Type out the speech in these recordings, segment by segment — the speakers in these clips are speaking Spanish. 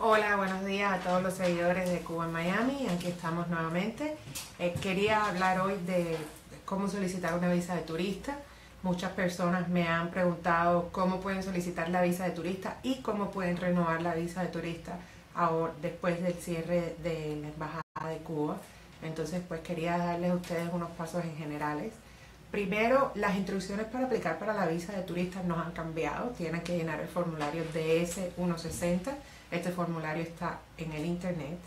Hola, buenos días a todos los seguidores de Cuba en Miami. Aquí estamos nuevamente. Quería hablar hoy de cómo solicitar una visa de turista. Muchas personas me han preguntado cómo pueden solicitar la visa de turista y cómo pueden renovar la visa de turista ahora, después del cierre de la Embajada de Cuba. Entonces, pues quería darles a ustedes unos pasos en generales. Primero, las instrucciones para aplicar para la visa de turista nos han cambiado. Tienen que llenar el formulario DS-160. Este formulario está en el internet.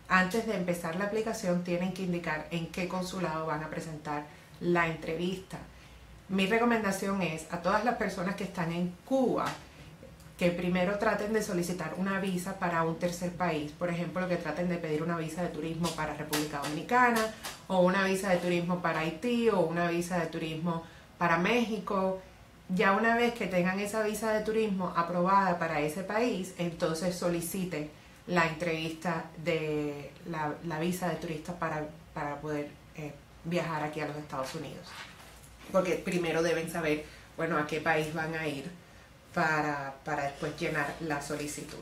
Antes de empezar la aplicación tienen que indicar en qué consulado van a presentar la entrevista. Mi recomendación es a todas las personas que están en Cuba que primero traten de solicitar una visa para un tercer país. Por ejemplo, que traten de pedir una visa de turismo para República Dominicana, o una visa de turismo para Haití, o una visa de turismo para México. Ya una vez que tengan esa visa de turismo aprobada para ese país, entonces soliciten la entrevista de la visa de turista para poder viajar aquí a los Estados Unidos. Porque primero deben saber, bueno, a qué país van a ir para después llenar la solicitud.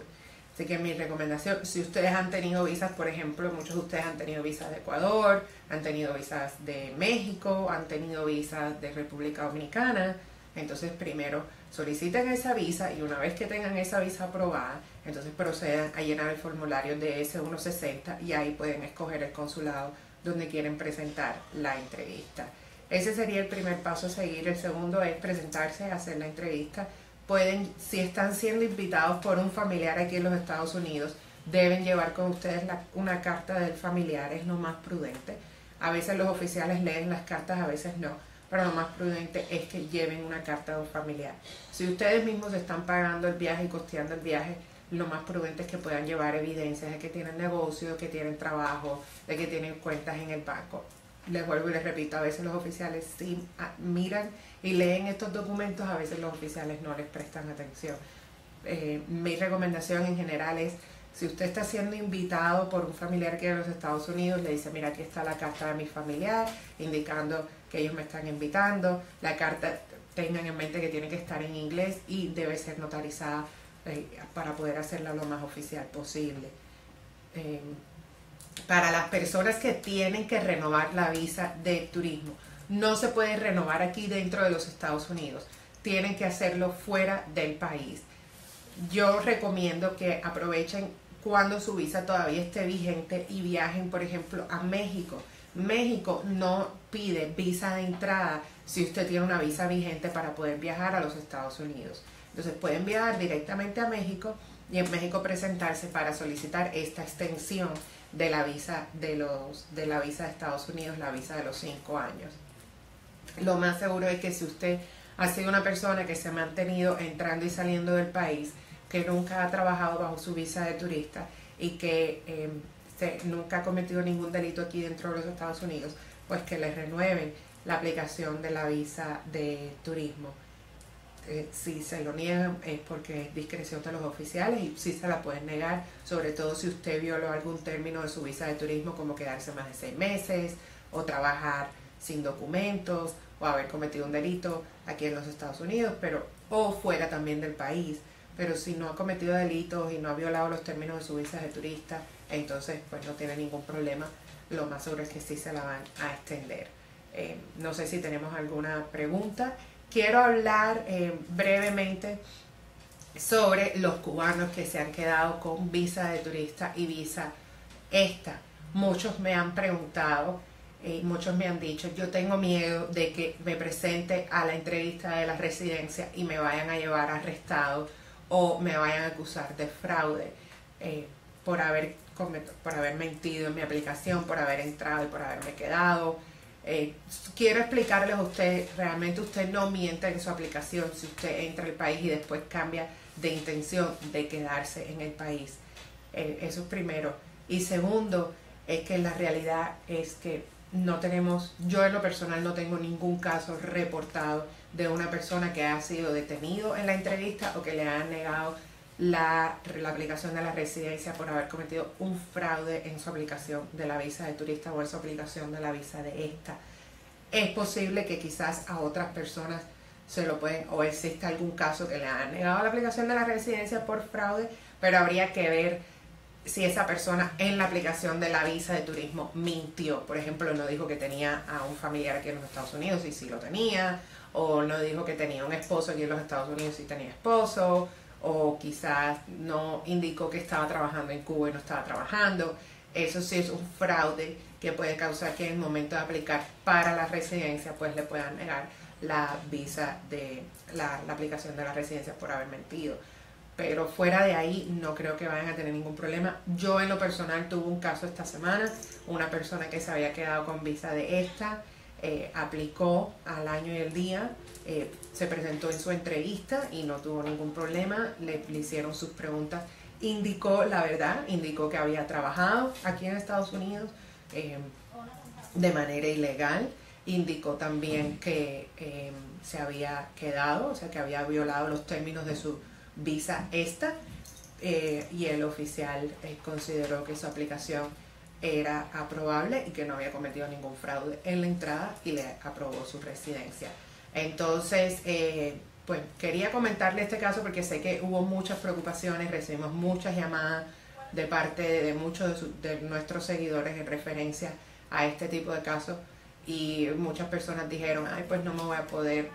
Así que mi recomendación, si ustedes han tenido visas, por ejemplo, muchos de ustedes han tenido visas de Ecuador, han tenido visas de México, han tenido visas de República Dominicana, entonces primero soliciten esa visa y una vez que tengan esa visa aprobada, entonces procedan a llenar el formulario de S-160 y ahí pueden escoger el consulado donde quieren presentar la entrevista. Ese sería el primer paso a seguir. El segundo es presentarse a hacer la entrevista. Pueden, si están siendo invitados por un familiar aquí en los Estados Unidos, deben llevar con ustedes una carta del familiar, es lo más prudente. A veces los oficiales leen las cartas, a veces no, pero lo más prudente es que lleven una carta de un familiar. Si ustedes mismos están pagando el viaje y costeando el viaje, lo más prudente es que puedan llevar evidencias de que tienen negocio, de que tienen trabajo, de que tienen cuentas en el banco. Les vuelvo y les repito, a veces los oficiales sí miran y leen estos documentos, a veces los oficiales no les prestan atención. Mi recomendación en general es, si usted está siendo invitado por un familiar que es de los Estados Unidos, le dice, mira, aquí está la carta de mi familiar, indicando que ellos me están invitando. La carta, tengan en mente que tiene que estar en inglés y debe ser notarizada para poder hacerla lo más oficial posible. Para las personas que tienen que renovar la visa de turismo, no se puede renovar aquí dentro de los Estados Unidos, tienen que hacerlo fuera del país. Yo recomiendo que aprovechen cuando su visa todavía esté vigente y viajen, por ejemplo, a México. México no pide visa de entrada si usted tiene una visa vigente para poder viajar a los Estados Unidos. Entonces pueden viajar directamente a México y en México presentarse para solicitar esta extensión de la visa de la visa de Estados Unidos, la visa de los 5 años. Lo más seguro es que si usted ha sido una persona que se ha mantenido entrando y saliendo del país, que nunca ha trabajado bajo su visa de turista y que nunca ha cometido ningún delito aquí dentro de los Estados Unidos, pues que les renueven la aplicación de la visa de turismo. Si se lo niegan es porque es discreción de los oficiales y sí se la pueden negar, sobre todo si usted violó algún término de su visa de turismo, como quedarse más de 6 meses o trabajar sin documentos o haber cometido un delito aquí en los Estados Unidos, o fuera también del país. Pero si no ha cometido delitos y no ha violado los términos de su visa de turista, entonces pues no tiene ningún problema. Lo más seguro es que sí se la van a extender. No sé si tenemos alguna pregunta. Quiero hablar brevemente sobre los cubanos que se han quedado con visa de turista y visa esta. Muchos me han preguntado, muchos me han dicho, yo tengo miedo de que me presente a la entrevista de la residencia y me vayan a llevar arrestado o me vayan a acusar de fraude por haber mentido en mi aplicación, por haber entrado y por haberme quedado. Quiero explicarles a usted, realmente usted no miente en su aplicación si usted entra al país y después cambia de intención de quedarse en el país. Eso es primero. Y segundo, es que la realidad es que no tenemos, yo en lo personal no tengo ningún caso reportado de una persona que ha sido detenido en la entrevista o que le han negado la aplicación de la residencia por haber cometido un fraude en su aplicación de la visa de turista o en su aplicación de la visa de esta. Es posible que quizás a otras personas se lo pueden, o exista algún caso que le han negado la aplicación de la residencia por fraude, pero habría que ver si esa persona en la aplicación de la visa de turismo mintió. Por ejemplo, no dijo que tenía a un familiar aquí en los Estados Unidos y sí lo tenía, o no dijo que tenía un esposo aquí en los Estados Unidos y tenía esposo, o quizás no indicó que estaba trabajando en Cuba y no estaba trabajando. Eso sí es un fraude que puede causar que en el momento de aplicar para la residencia pues le puedan negar la visa de la aplicación de la residencia por haber mentido. Pero fuera de ahí no creo que vayan a tener ningún problema. Yo en lo personal tuve un caso esta semana, una persona que se había quedado con visa de esta, aplicó al año y el día, se presentó en su entrevista y no tuvo ningún problema, le hicieron sus preguntas, indicó la verdad, indicó que había trabajado aquí en Estados Unidos de manera ilegal, indicó también que se había quedado, o sea que había violado los términos de su visa esta, y el oficial consideró que su aplicación era aprobable y que no había cometido ningún fraude en la entrada y le aprobó su residencia. Entonces, pues quería comentarle este caso porque sé que hubo muchas preocupaciones, recibimos muchas llamadas de parte de muchos de nuestros seguidores en referencia a este tipo de casos. Y muchas personas dijeron, ay, pues no me voy a poder,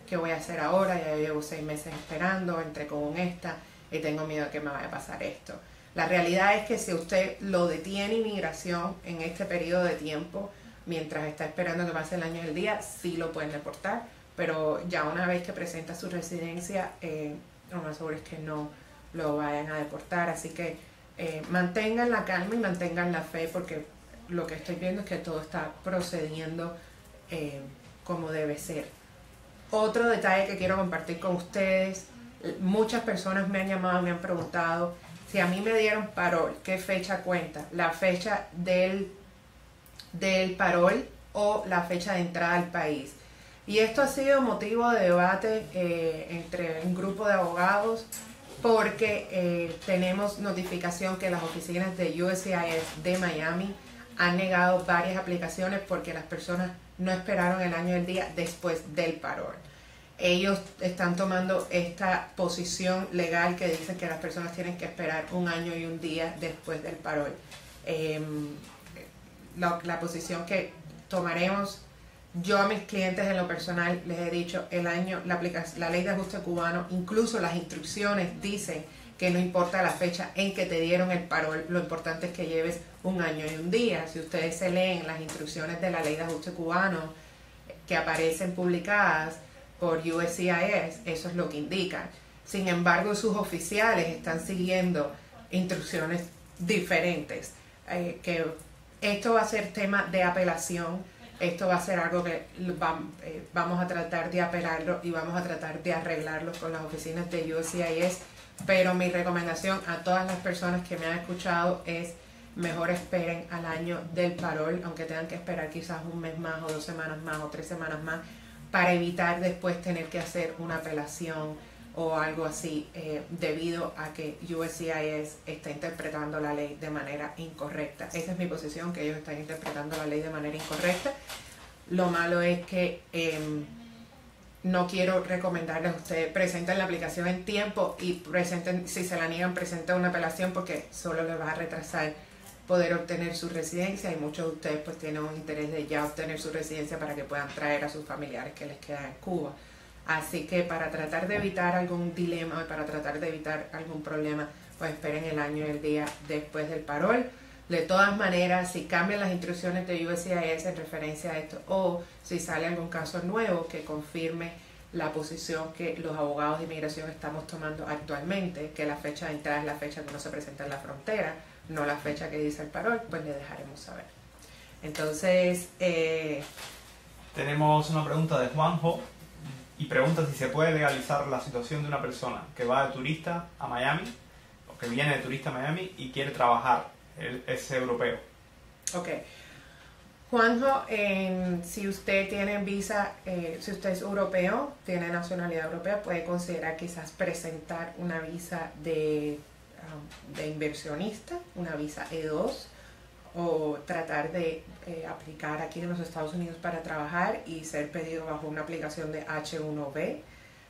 ¿qué voy a hacer ahora? Ya llevo 6 meses esperando, entré con esta y tengo miedo de que me vaya a pasar esto. La realidad es que si usted lo detiene inmigración en este periodo de tiempo, mientras está esperando que pase el año y el día, sí lo pueden deportar, pero ya una vez que presenta su residencia, lo más seguro es que no lo vayan a deportar. Así que mantengan la calma y mantengan la fe porque lo que estoy viendo es que todo está procediendo como debe ser. Otro detalle que quiero compartir con ustedes, muchas personas me han llamado, me han preguntado si a mí me dieron parol, ¿qué fecha cuenta? ¿La fecha del parol o la fecha de entrada al país? Y esto ha sido motivo de debate entre un grupo de abogados porque tenemos notificación que las oficinas de USCIS de Miami han negado varias aplicaciones porque las personas no esperaron el año y el día después del parol. Ellos están tomando esta posición legal que dice que las personas tienen que esperar un año y un día después del parol. La posición que tomaremos, yo a mis clientes en lo personal les he dicho, la ley de ajuste cubano, incluso las instrucciones dicen que no importa la fecha en que te dieron el parol, lo importante es que lleves un año y un día. Si ustedes se leen las instrucciones de la ley de ajuste cubano que aparecen publicadas por USCIS, eso es lo que indican. Sin embargo, sus oficiales están siguiendo instrucciones diferentes. Que esto va a ser tema de apelación, esto va a ser algo que vamos a tratar de apelarlo y vamos a tratar de arreglarlo con las oficinas de USCIS. Pero mi recomendación a todas las personas que me han escuchado es mejor esperen al año del parol, aunque tengan que esperar quizás un mes más o 2 semanas más o 3 semanas más, para evitar después tener que hacer una apelación o algo así, debido a que USCIS está interpretando la ley de manera incorrecta. Esa es mi posición, que ellos están interpretando la ley de manera incorrecta. Lo malo es que no quiero recomendarles a ustedes presenten la aplicación en tiempo y presenten, si se la niegan, presenten una apelación porque solo les va a retrasar poder obtener su residencia y muchos de ustedes pues tienen un interés de ya obtener su residencia para que puedan traer a sus familiares que les quedan en Cuba. Así que para tratar de evitar algún dilema y para tratar de evitar algún problema, pues esperen el año y el día después del parol. De todas maneras, si cambian las instrucciones de USCIS en referencia a esto o si sale algún caso nuevo que confirme la posición que los abogados de inmigración estamos tomando actualmente, que la fecha de entrada es la fecha que uno se presenta en la frontera, no la fecha que dice el parol, pues le dejaremos saber. Entonces, tenemos una pregunta de Juanjo y pregunta si se puede legalizar la situación de una persona que va de turista a Miami o que viene de turista a Miami y quiere trabajar. Es europeo. Ok. Juanjo, si usted tiene visa, si usted es europeo, tiene nacionalidad europea, puede considerar quizás presentar una visa de inversionista, una visa E2, o tratar de aplicar aquí en los Estados Unidos para trabajar y ser pedido bajo una aplicación de H1B.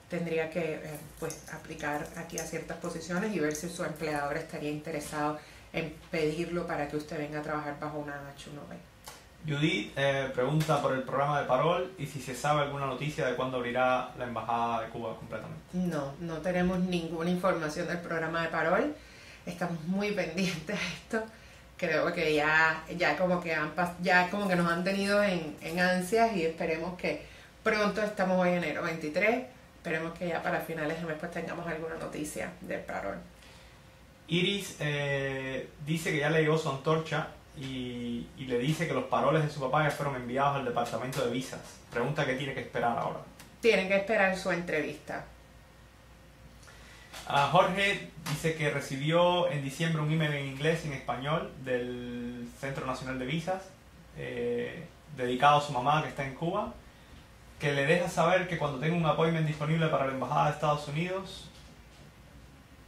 Tendría que pues aplicar aquí a ciertas posiciones y ver si su empleador estaría interesado en pedirlo para que usted venga a trabajar bajo una H1B. Judith pregunta por el programa de Parol y si se sabe alguna noticia de cuándo abrirá la Embajada de Cuba completamente. No tenemos ninguna información del programa de Parol. Estamos muy pendientes de esto. Creo que ya como que nos han tenido en ansias y esperemos que pronto, estamos hoy en enero 23, esperemos que ya para finales de mes pues tengamos alguna noticia del Parol. Iris dice que ya le llegó su antorcha y le dice que los paroles de su papá ya fueron enviados al departamento de visas. Pregunta qué tiene que esperar ahora. Tienen que esperar su entrevista. Jorge dice que recibió en diciembre un email en inglés y en español del Centro Nacional de Visas dedicado a su mamá que está en Cuba, que le deja saber que cuando tenga un appointment disponible para la Embajada de Estados Unidos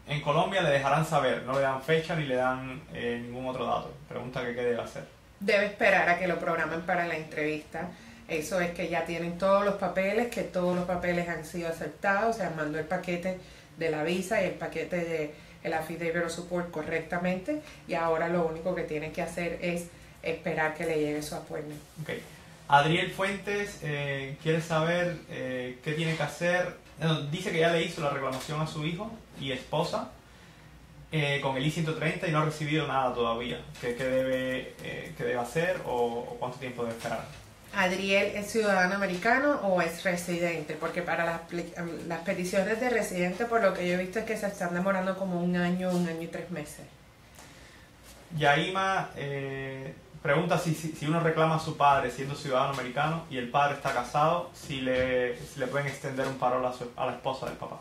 en Colombia le dejarán saber, no le dan fecha ni le dan ningún otro dato. Pregunta que qué debe hacer. Debe esperar a que lo programen para la entrevista. Eso es que ya tienen todos los papeles, que todos los papeles han sido aceptados, se mandó el paquete de la visa y el paquete de el affidavit of support correctamente, y ahora lo único que tienen que hacer es esperar que le llegue su appointment. Okay. Adriel Fuentes quiere saber qué tiene que hacer. Dice que ya le hizo la reclamación a su hijo y esposa con el I-130 y no ha recibido nada todavía. ¿Qué debe hacer o cuánto tiempo debe esperar? Adriel es ciudadano americano o es residente, porque para las peticiones de residente, por lo que yo he visto, es que se están demorando como un año y 3 meses. Yaima pregunta si uno reclama a su padre siendo ciudadano americano y el padre está casado, si le pueden extender un parol a la esposa del papá.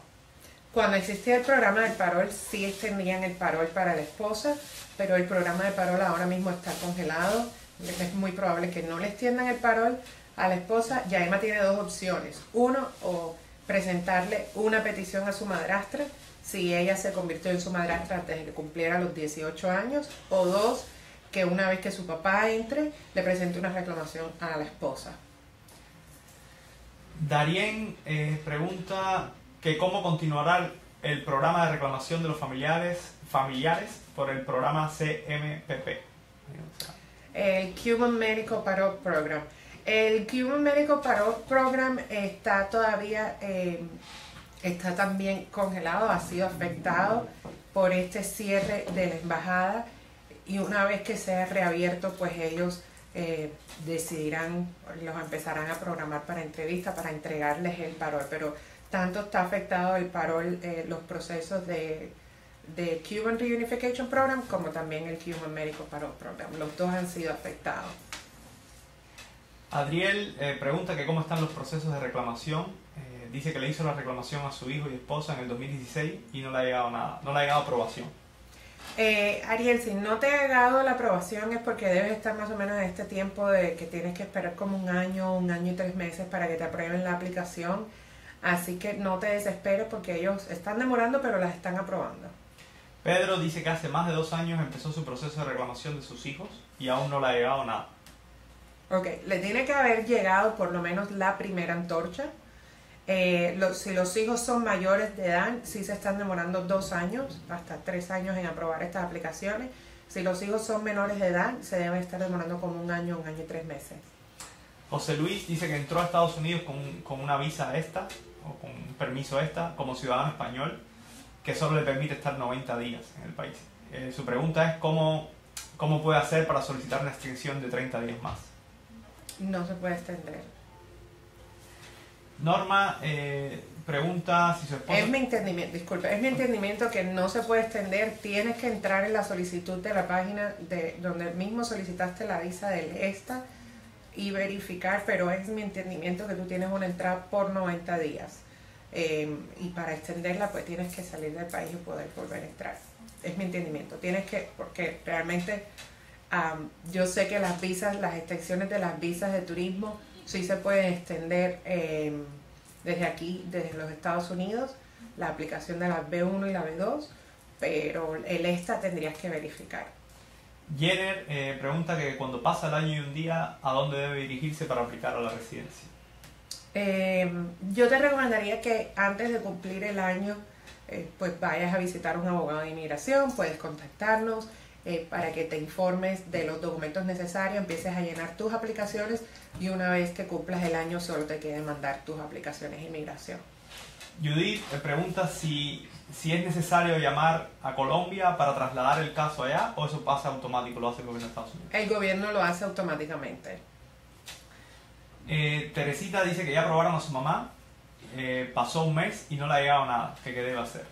Cuando existía el programa del parol, sí extendían el parol para la esposa, pero el programa de parol ahora mismo está congelado. Es muy probable que no le extiendan el parol a la esposa. Yaima tiene dos opciones. Uno, o presentarle una petición a su madrastra, si ella se convirtió en su madrastra antes de que cumpliera los 18 años. O dos, que una vez que su papá entre, le presente una reclamación a la esposa. Darien pregunta que cómo continuará el programa de reclamación de los familiares por el programa CMPP. El Cuban Medical Parole Program. El Cuban Medical Parole Program está todavía, está también congelado, ha sido afectado por este cierre de la embajada, y una vez que sea reabierto, pues ellos decidirán, los empezarán a programar para entrevista, para entregarles el parol. Pero tanto está afectado el parol, los procesos de Cuban Reunification Program, como también el Cuban Medical Parole Program. Los dos han sido afectados. Adriel pregunta que cómo están los procesos de reclamación. Dice que le hizo la reclamación a su hijo y esposa en el 2016 y no le ha llegado nada, no le ha llegado aprobación. Ariel, si no te ha llegado la aprobación es porque debes estar más o menos en este tiempo de que tienes que esperar como un año y 3 meses para que te aprueben la aplicación. Así que no te desesperes porque ellos están demorando, pero las están aprobando. Pedro dice que hace más de 2 años empezó su proceso de reclamación de sus hijos y aún no le ha llegado nada. Ok, le tiene que haber llegado por lo menos la primera antorcha. Si los hijos son mayores de edad, sí se están demorando 2 años, hasta 3 años en aprobar estas aplicaciones. Si los hijos son menores de edad, se deben estar demorando como un año y 3 meses. José Luis dice que entró a Estados Unidos con una visa esta, o con un permiso esta, como ciudadano español, que solo le permite estar 90 días en el país. Su pregunta es cómo puede hacer para solicitar una extensión de 30 días más. No se puede extender. Norma pregunta si su esposa... Es mi entendimiento que no se puede extender. Tienes que entrar en la solicitud de la página de donde mismo solicitaste la visa del ESTA y verificar, pero es mi entendimiento que tú tienes una entrada por 90 días. Y para extenderla pues tienes que salir del país y poder volver a entrar. Es mi entendimiento. Tienes que, porque realmente yo sé que las extensiones de las visas de turismo sí se pueden extender desde aquí, desde los Estados Unidos, la aplicación de la B1 y la B2, pero el ESTA tendrías que verificar. Jenner pregunta que cuando pasa el año y un día, ¿a dónde debe dirigirse para aplicar a la residencia? Yo te recomendaría que antes de cumplir el año pues vayas a visitar a un abogado de inmigración. Puedes contactarnos, para que te informes de los documentos necesarios, empieces a llenar tus aplicaciones y una vez que cumplas el año solo te quede mandar tus aplicaciones de inmigración. Judith pregunta si es necesario llamar a Colombia para trasladar el caso allá o eso pasa automático, lo hace el gobierno de Estados Unidos. El gobierno lo hace automáticamente. Teresita dice que ya aprobaron a su mamá, pasó un mes y no le ha llegado nada. ¿Qué debe hacer?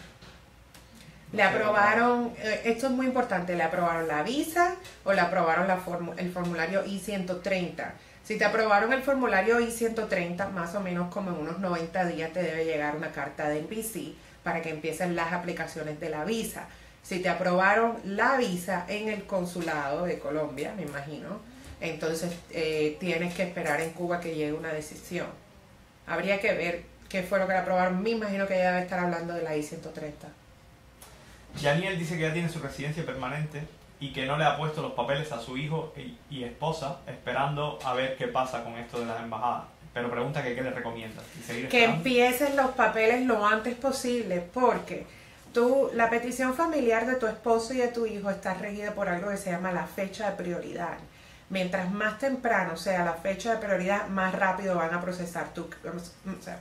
Le aprobaron, esto es muy importante, le aprobaron la visa o le aprobaron el formulario I-130. Si te aprobaron el formulario I-130, más o menos como en unos 90 días te debe llegar una carta de NBC para que empiecen las aplicaciones de la visa. Si te aprobaron la visa en el consulado de Colombia, me imagino, entonces tienes que esperar en Cuba que llegue una decisión. Habría que ver qué fue lo que le aprobaron. Me imagino que ella debe estar hablando de la I-130. Yaniel dice que ya tiene su residencia permanente y que no le ha puesto los papeles a su hijo y esposa, esperando a ver qué pasa con esto de las embajadas. Pero pregunta que qué le recomiendas. Que empiecen los papeles lo antes posible, porque la petición familiar de tu esposo y de tu hijo está regida por algo que se llama la fecha de prioridad. Mientras más temprano sea la fecha de prioridad, más rápido van a procesar o sea,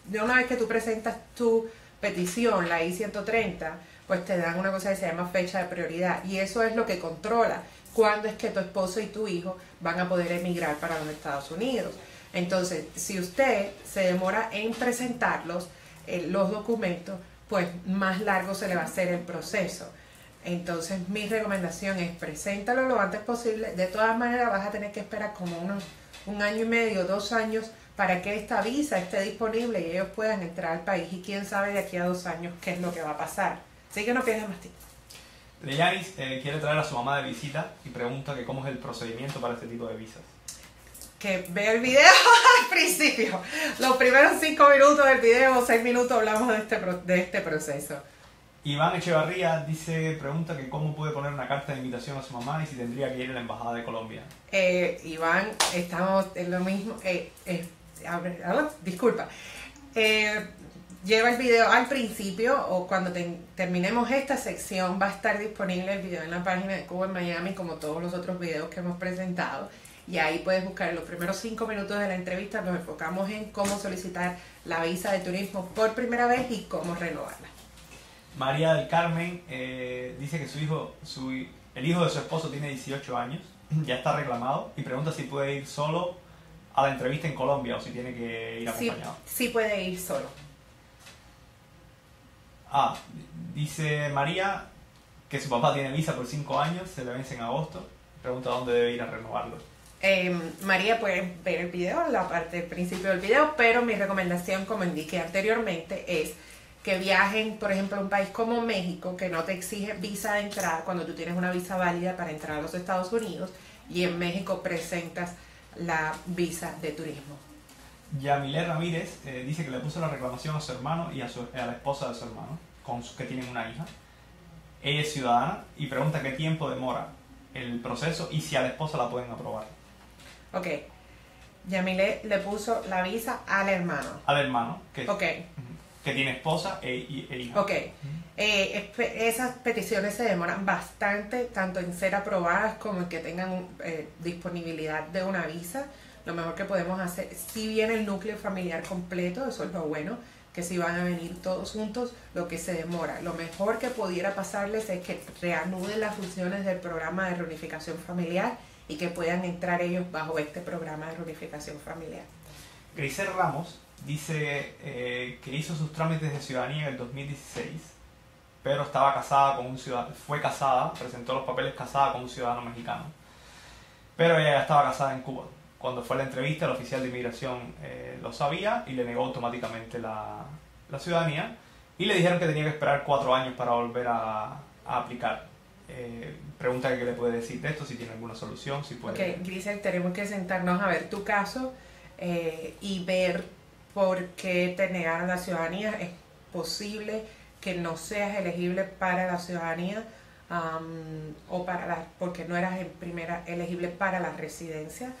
de una vez que tú presentas tu petición, la I-130, pues te dan una cosa que se llama fecha de prioridad y eso es lo que controla cuándo es que tu esposo y tu hijo van a poder emigrar para los Estados Unidos. Entonces, si usted se demora en presentarlos, los documentos, pues más largo se le va a hacer el proceso. Entonces, mi recomendación es preséntalo lo antes posible. De todas maneras, vas a tener que esperar como un año y medio, 2 años, para que esta visa esté disponible y ellos puedan entrar al país. Y quién sabe de aquí a 2 años qué es lo que va a pasar. Así que no pierdas más tiempo. Leyanis quiere traer a su mamá de visita y pregunta que cómo es el procedimiento para este tipo de visas. Que vea el video al principio. Los primeros 5 minutos del video o 6 minutos hablamos de este proceso. Iván Echevarría pregunta que cómo puede poner una carta de invitación a su mamá y si tendría que ir a la Embajada de Colombia. Iván, estamos en lo mismo. Disculpa. Lleva el video al principio o cuando terminemos esta sección va a estar disponible el video en la página de Cuba en Miami como todos los otros videos que hemos presentado. Y ahí puedes buscar en los primeros 5 minutos de la entrevista, nos enfocamos en cómo solicitar la visa de turismo por primera vez y cómo renovarla. María del Carmen dice que el hijo de su esposo tiene 18 años, ya está reclamado y pregunta si puede ir solo a la entrevista en Colombia o si tiene que ir acompañado. Sí puede ir solo. Dice María que su papá tiene visa por 5 años, se le vence en agosto, pregunta dónde debe ir a renovarlo. María puede ver el video, la parte del principio del video, pero mi recomendación, como indiqué anteriormente, es que viajen, por ejemplo, a un país como México, que no te exige visa de entrada cuando tú tienes una visa válida para entrar a los Estados Unidos, y en México presentas la visa de turismo. Yamile Ramírez dice que le puso la reclamación a su hermano y a la esposa de su hermano, que tienen una hija. Ella es ciudadana y pregunta qué tiempo demora el proceso y si a la esposa la pueden aprobar. Ok. Yamile le puso la visa al hermano. Al hermano, que tiene esposa e hija. Ok. Esas peticiones se demoran bastante, tanto en ser aprobadas como en que tengan disponibilidad de una visa. Lo mejor que podemos hacer, si viene el núcleo familiar completo, eso es lo bueno, que si van a venir todos juntos, lo que se demora. Lo mejor que pudiera pasarles es que reanuden las funciones del programa de reunificación familiar y que puedan entrar ellos bajo este programa de reunificación familiar. Grisel Ramos dice que hizo sus trámites de ciudadanía en el 2016, pero estaba casada con un ciudadano, presentó los papeles casada con un ciudadano mexicano, pero ella ya estaba casada en Cuba. Cuando fue a la entrevista, el oficial de inmigración lo sabía y le negó automáticamente la ciudadanía y le dijeron que tenía que esperar 4 años para volver a aplicar. Pregunta que qué le puede decir de esto, si tiene alguna solución, si puede... Ok, Grisel, tenemos que sentarnos a ver tu caso y ver por qué te negaron la ciudadanía. Es posible que no seas elegible para la ciudadanía porque no eras elegible para la residencia.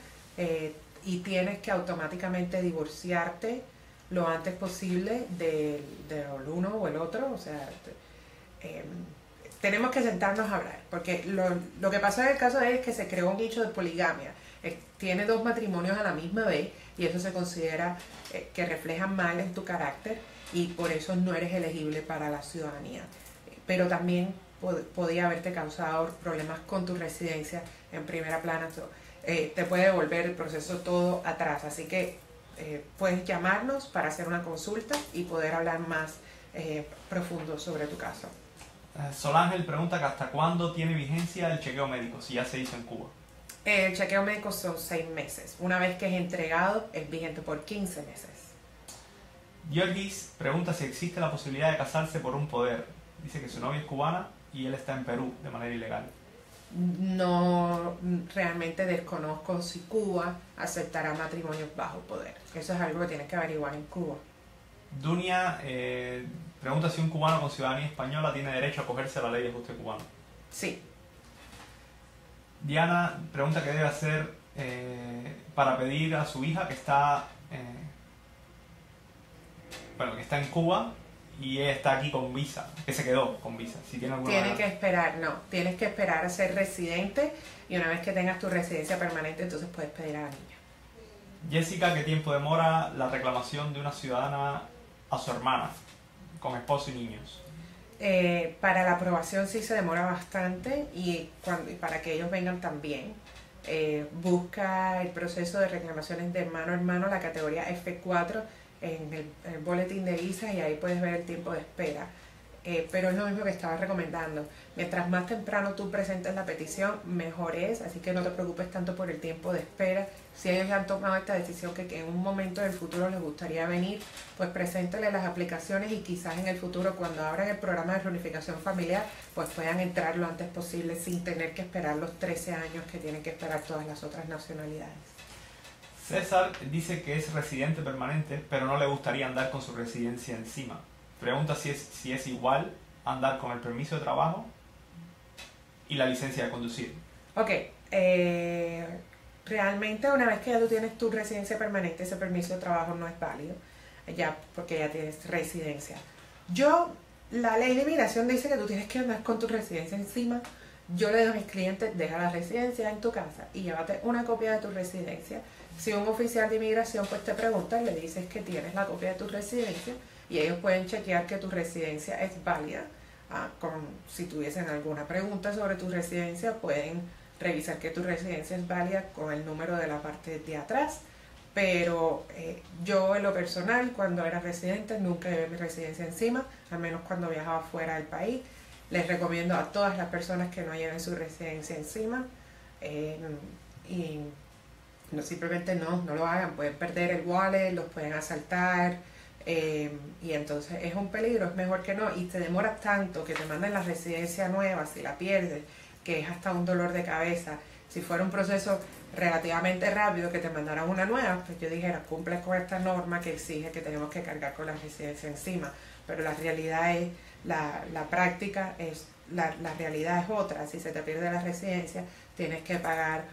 Y tienes que automáticamente divorciarte lo antes posible del uno o el otro, o sea, tenemos que sentarnos a hablar, porque lo que pasó en el caso de él es que se creó un nicho de poligamia. Tiene 2 matrimonios a la misma vez y eso se considera que refleja mal en tu carácter y por eso no eres elegible para la ciudadanía. Pero también podía haberte causado problemas con tu residencia en primera plana. Te puede devolver el proceso todo atrás, así que puedes llamarnos para hacer una consulta y poder hablar más profundo sobre tu caso. Solángel pregunta que hasta cuándo tiene vigencia el chequeo médico, si ya se hizo en Cuba. El chequeo médico son 6 meses. Una vez que es entregado, es vigente por 15 meses. Georgis pregunta si existe la posibilidad de casarse por un poder. Dice que su novia es cubana y él está en Perú de manera ilegal. No, realmente desconozco si Cuba aceptará matrimonios bajo poder. Eso es algo que tienes que averiguar en Cuba. Dunia pregunta si un cubano con ciudadanía española tiene derecho a acogerse a la ley de ajuste cubano. Sí. Diana pregunta qué debe hacer para pedir a su hija que está que está en Cuba y ella está aquí con visa, que se quedó con visa. Si tiene alguna Tienes que esperar, no, tienes que esperar a ser residente y una vez que tengas tu residencia permanente, entonces puedes pedir a la niña. Jessica, ¿qué tiempo demora la reclamación de una ciudadana a su hermana con esposo y niños? Para la aprobación sí se demora bastante y para que ellos vengan también. Busca el proceso de reclamaciones de hermano a hermano, la categoría F4 en el boletín de visas y ahí puedes ver el tiempo de espera. Pero es lo mismo que estaba recomendando. Mientras más temprano tú presentes la petición, mejor es, así que no te preocupes tanto por el tiempo de espera. Si ellos ya han tomado esta decisión que en un momento del futuro les gustaría venir, pues preséntale las aplicaciones y quizás en el futuro cuando abran el programa de reunificación familiar, pues puedan entrar lo antes posible sin tener que esperar los 13 años que tienen que esperar todas las otras nacionalidades. César dice que es residente permanente, pero no le gustaría andar con su residencia encima. Pregunta si es igual andar con el permiso de trabajo y la licencia de conducir. Ok, realmente una vez que ya tú tienes tu residencia permanente, ese permiso de trabajo no es válido, ya porque ya tienes residencia. La ley de inmigración dice que tú tienes que andar con tu residencia encima. Yo le digo a mis clientes, deja la residencia en tu casa y llévate una copia de tu residencia. Si un oficial de inmigración pues te pregunta, le dices que tienes la copia de tu residencia y ellos pueden chequear que tu residencia es válida. Si tuviesen alguna pregunta sobre tu residencia, pueden revisar que tu residencia es válida con el número de la parte de atrás. Pero yo en lo personal, cuando era residente, nunca llevé mi residencia encima, al menos cuando viajaba fuera del país. Les recomiendo a todas las personas que no lleven su residencia encima y simplemente no lo hagan. Pueden perder el wallet, los pueden asaltar y entonces es un peligro, es mejor que no. Y te demora tanto que te manden la residencia nueva si la pierdes, que es hasta un dolor de cabeza. Si fuera un proceso relativamente rápido que te mandaran una nueva, pues yo dijera, cumple con esta norma que exige que tenemos que cargar con la residencia encima. Pero la realidad es, la práctica es, la realidad es otra. Si se te pierde la residencia, tienes que pagar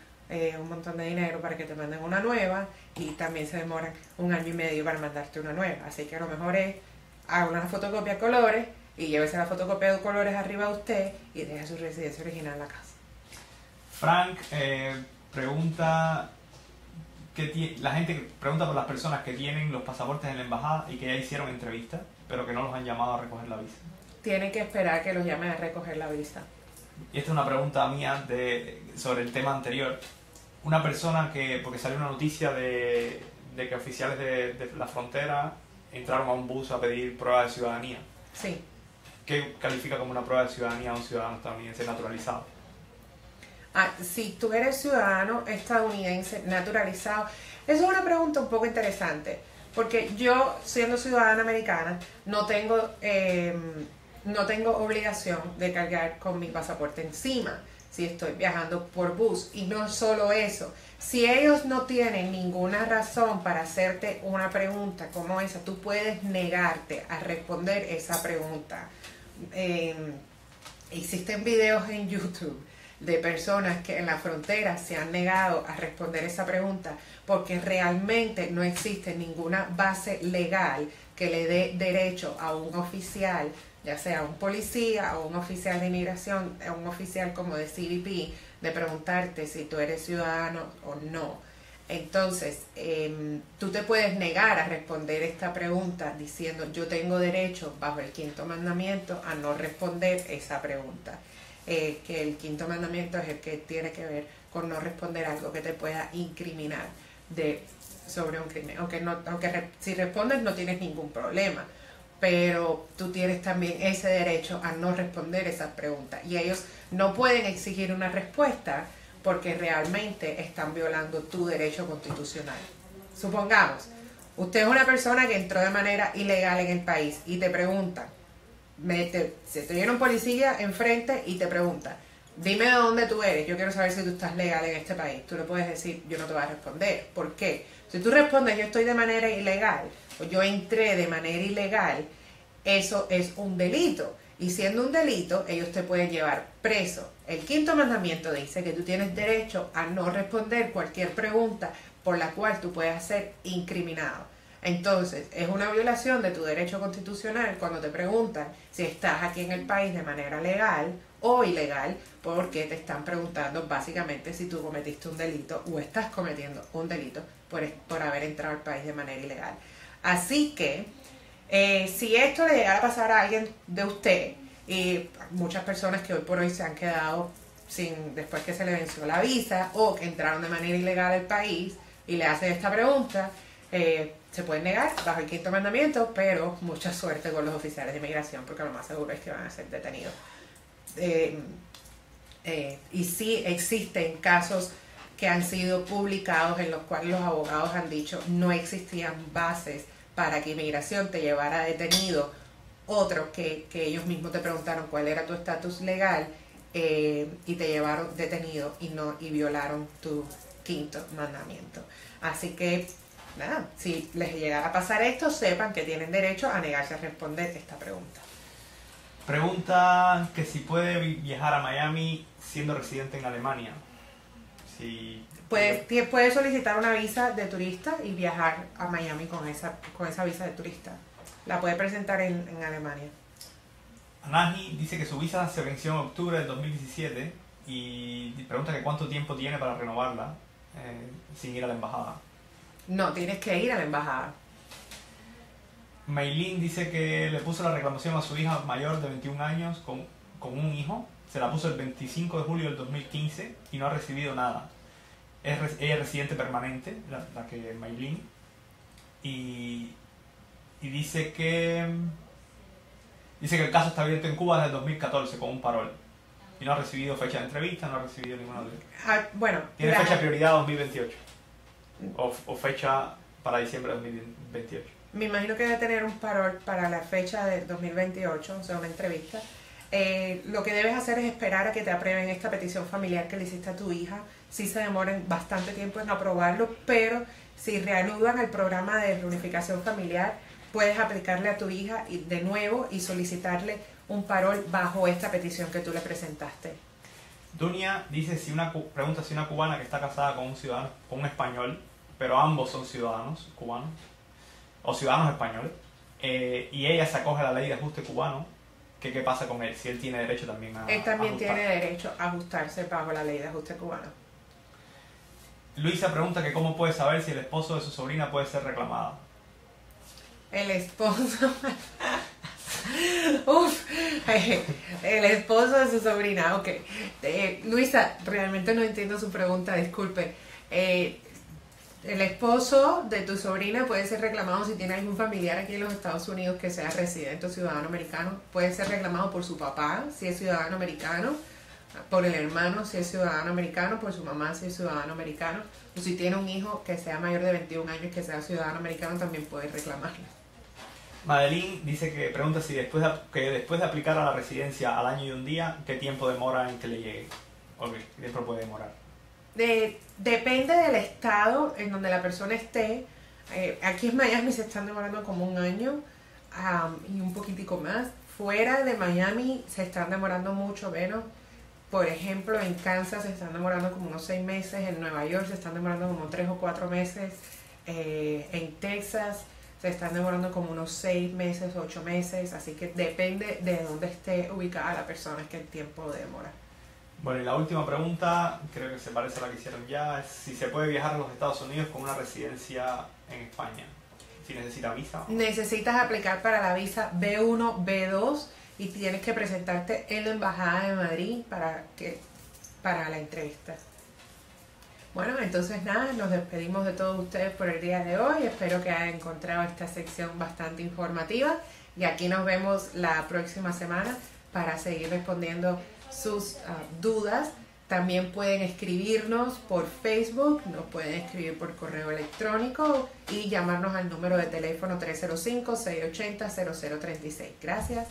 un montón de dinero para que te manden una nueva y también se demoran 1 año y medio para mandarte una nueva. Así que lo mejor es, haga una fotocopia a colores y llévese la fotocopia de colores arriba a usted y deje su residencia original en la casa. Frank pregunta la gente pregunta por las personas que tienen los pasaportes en la embajada y que ya hicieron entrevistas, pero que no los han llamado a recoger la visa. Tienen que esperar que los llamen a recoger la visa. Y esta es una pregunta mía sobre el tema anterior. Una persona porque salió una noticia de que oficiales de la frontera entraron a un bus a pedir prueba de ciudadanía. Sí. ¿Qué califica como una prueba de ciudadanía a un ciudadano estadounidense naturalizado? Si tú eres ciudadano estadounidense naturalizado, esa es una pregunta un poco interesante, porque yo, siendo ciudadana americana, no tengo obligación de cargar con mi pasaporte encima si estoy viajando por bus. Y no solo eso, si ellos no tienen ninguna razón para hacerte una pregunta como esa, tú puedes negarte a responder esa pregunta. Existen videos en YouTube de personas que en la frontera se han negado a responder esa pregunta porque realmente no existe ninguna base legal que le dé derecho a un oficial ya sea un policía o un oficial de inmigración, un oficial como de CBP, de preguntarte si tú eres ciudadano o no. Entonces, tú te puedes negar a responder esta pregunta diciendo yo tengo derecho bajo el quinto mandamiento a no responder esa pregunta. Que el quinto mandamiento es el que tiene que ver con no responder algo que te pueda incriminar sobre un crimen. Aunque si respondes no tienes ningún problema, pero tú tienes también ese derecho a no responder esas preguntas. Y ellos no pueden exigir una respuesta porque realmente están violando tu derecho constitucional. Supongamos, usted es una persona que entró de manera ilegal en el país y te preguntan, se te viene un policía enfrente y te pregunta, dime de dónde tú eres, yo quiero saber si tú estás legal en este país. Tú le puedes decir, yo no te voy a responder. ¿Por qué? Si tú respondes, yo estoy de manera ilegal, o yo entré de manera ilegal, eso es un delito. Y siendo un delito, ellos te pueden llevar preso. El quinto mandamiento dice que tú tienes derecho a no responder cualquier pregunta por la cual tú puedas ser incriminado. Entonces, es una violación de tu derecho constitucional cuando te preguntan si estás aquí en el país de manera legal o ilegal, porque te están preguntando básicamente si tú cometiste un delito o estás cometiendo un delito por haber entrado al país de manera ilegal. Así que, si esto le llegara a pasar a alguien de usted, y muchas personas que hoy por hoy se han quedado después que se le venció la visa o que entraron de manera ilegal al país y le hacen esta pregunta, se pueden negar bajo el quinto mandamiento, pero mucha suerte con los oficiales de inmigración porque lo más seguro es que van a ser detenidos. Y sí existen casos que han sido publicados en los cuales los abogados han dicho no existían bases para que inmigración te llevara detenido. Otros que ellos mismos te preguntaron cuál era tu estatus legal y te llevaron detenido y violaron tu quinto mandamiento. Así que, nada, si les llegara a pasar esto, sepan que tienen derecho a negarse a responder esta pregunta. Pregunta que si puede viajar a Miami siendo residente en Alemania. Puedes solicitar una visa de turista y viajar a Miami con esa visa de turista. La puede presentar en Alemania. Anahi dice que su visa se venció en octubre del 2017 y pregunta que cuánto tiempo tiene para renovarla sin ir a la embajada. No, tienes que ir a la embajada. Maylin dice que le puso la reclamación a su hija mayor de 21 años con un hijo. Se la puso el 25 de julio del 2015 y no ha recibido nada. Ella es residente permanente, la que Maylin. Y dice que el caso está abierto en Cuba desde el 2014 con un parol. Y no ha recibido fecha de entrevista, no ha recibido ninguna de... Bueno, tiene fecha de prioridad 2028. O fecha para diciembre de 2028. Me imagino que debe tener un parol para la fecha de 2028, o sea, una entrevista. Lo que debes hacer es esperar a que te aprueben esta petición familiar que le hiciste a tu hija. Sí se demoran bastante tiempo en aprobarlo, pero si reanudan el programa de reunificación familiar, puedes aplicarle a tu hija de nuevo y solicitarle un parol bajo esta petición que tú le presentaste. Dunia dice pregunta si una cubana que está casada con un español, pero ambos son ciudadanos cubanos o ciudadanos españoles, y ella se acoge a la ley de ajuste cubano, ¿qué pasa con él? Si él tiene derecho también a Él también ajustar. tiene derecho a ajustarse bajo la ley de ajuste cubano. Luisa pregunta que cómo puede saber si el esposo de su sobrina puede ser reclamado. El esposo... el esposo de su sobrina, ok. Luisa, realmente no entiendo su pregunta, disculpe. El esposo de tu sobrina puede ser reclamado si tiene algún familiar aquí en los Estados Unidos que sea residente o ciudadano americano. Puede ser reclamado por su papá, si es ciudadano americano, por el hermano, si es ciudadano americano, por su mamá, si es ciudadano americano. O si tiene un hijo que sea mayor de 21 años que sea ciudadano americano, también puede reclamarlo. Madeline dice que pregunta si después de aplicar a la residencia al año y un día, ¿qué tiempo demora en que le llegue? ¿O qué tiempo puede demorar? Depende del estado en donde la persona esté. Aquí en Miami se están demorando como un año y un poquitico más. Fuera de Miami se están demorando mucho menos. Por ejemplo, en Kansas se están demorando como unos 6 meses. En Nueva York se están demorando como 3 o 4 meses. En Texas se están demorando como unos 6 meses, 8 meses, así que depende de dónde esté ubicada la persona, es que el tiempo demora. Bueno, y la última pregunta, creo que se parece a la que hicieron ya, es si se puede viajar a los Estados Unidos con una residencia en España. Si necesita visa. Necesitas aplicar para la visa B1, B2 y tienes que presentarte en la Embajada de Madrid para la entrevista. Bueno, entonces nada, nos despedimos de todos ustedes por el día de hoy. Espero que hayan encontrado esta sección bastante informativa y aquí nos vemos la próxima semana para seguir respondiendo sus dudas. También pueden escribirnos por Facebook, nos pueden escribir por correo electrónico y llamarnos al número de teléfono 305-680-0036. Gracias.